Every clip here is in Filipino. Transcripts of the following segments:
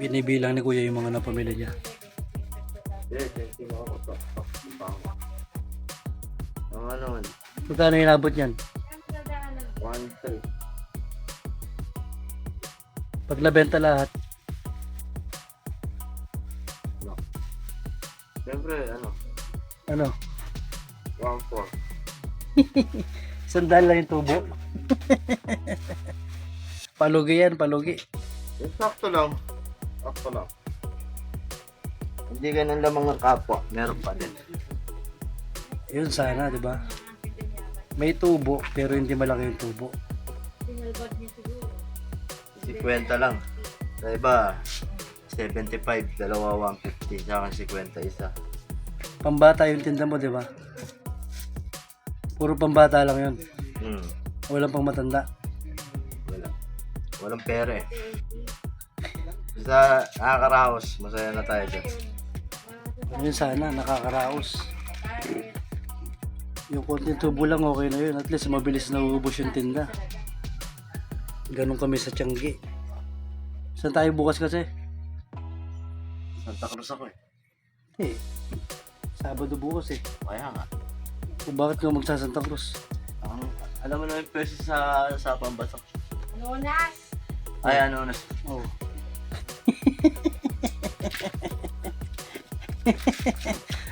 Binibilang ni kuya yung mga napamili niya. Ang ano, Magkano inabot yan? 1-3. Pag nabenta lahat, Siyempre, ano, ano? 1-4. Sandal lang yung tubo. Palugi yan, palugi. Sakto lang. Sakto lang. Hindi ganun lamang ng kapwa. Meron pa din. Yun sana, di ba? May tubo, pero hindi malaki yung tubo. 50 lang. Sa iba, 75, dalawa 150, saka 50 isa. Pambata yung tinda mo, di ba? Puro pambata lang yun. Walang pang matanda. Wala. Walang pera eh. Basta nakakaraos, masaya na tayo dyan. Yun sana, nakakaraos. Yung konting tubo lang, okay na yun. At least mabilis na uubos yung tinda. Ganun kami sa Tiangge. Saan tayo bukas kasi? Santa Cruz ako eh. Eh, Sabado bukas eh. Kaya nga. Kung bakit ka magsa Santa Cruz? Alam mo na yung pwesto sa Pambasak. Lunas! Ay, ano na. Oh.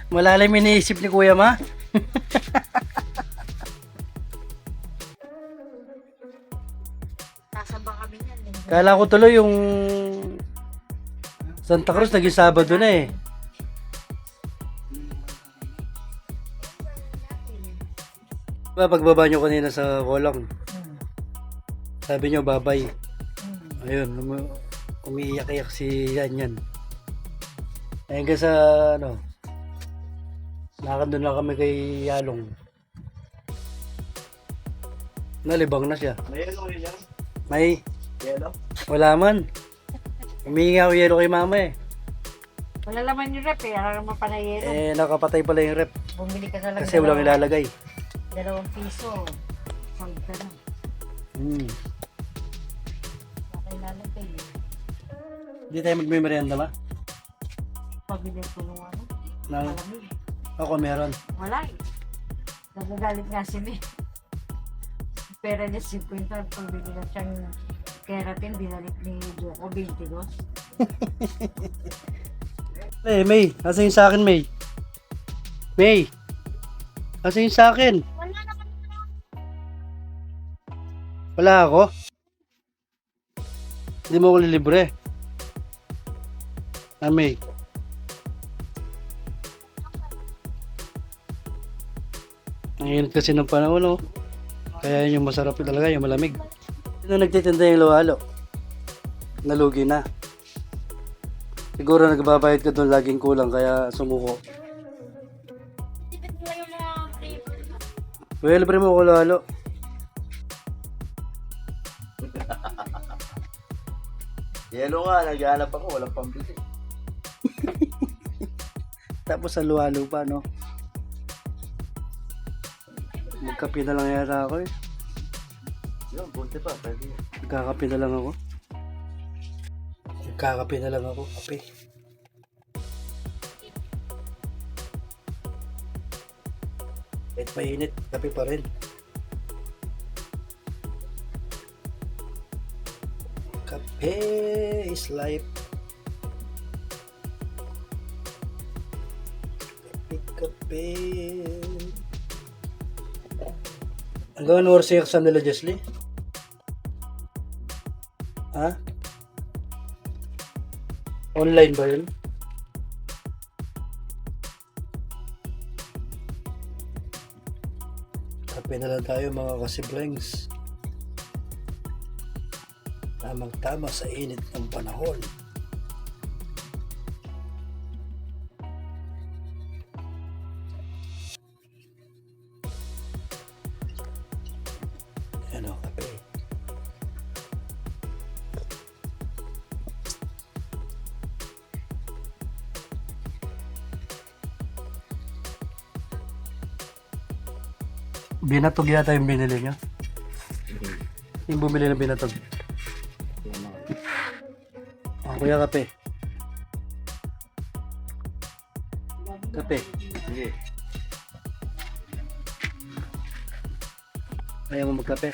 Malalim iniisip ni Kuya Ma. Sasabang kami niyan. Kala ko tuloy yung Santa Cruz naging Sabado na eh. Diba, pagbaba nyo kanina sa Kolang, sabi nyo babay. Ayun, umiiyak-iyak si Yan. Ayun ka sa ano, nakakandun lang kami kay Yalong. Nalibang na siya. May yelo yun yan? May, Yelo? wala man. Humingi ako yelo kay mama eh. Wala laman yung rep eh. Alam mo pa na yelo. Eh, nakapatay pala yung rep. Bumili ka na lang Kasi walang ilalagay. 2 piso. Sold ka na. Wala ilalagay eh. Hindi tayo magme-merienda ma? Pabili ko nung ano. Nang, Malamig. ako meron. Wala eh. Nagagalit nga si May. Pera niya 50. Pabili na siyang keratin. Binalik ni Joko 22. Eh, May, asa yung sa akin, May? May, asa yung sa akin? Wala naman. Wala ako? Hindi mo ako lilibre. Ah, May. Ang init kasi ng panahon, oh. Kaya yun yung masarap talaga, yung malamig. Sino nagtitinda yung luhalo? Nalugi na. Siguro nagbabayad ka doon, laging kulang, kaya sumuko. Tipid mo yung mga flavor. Well, libre mo ko luhalo. Yelo nga, naghahanap ako, walang pambili. Tapos sa luhalo pa, no? Magkape na lang yata ako eh. Yun, bunti pa, pwede yun. Magkakape na lang ako. Magkakape na lang ako, kape. Kahit mainit, kape pa rin. Kape is life. Kape. Hanggang ano oras yung exam nila, Jesly? Ha? Online ba yun? Kape na lang tayo mga kasiblings. Tamang tama sa init ng panahon. Ano, kape. Binatog yata yung binili niya. Yung bumili ng binatog. Yan na. Ah, Kuya, kape. Kape. Sige. Ayaw mo magkape?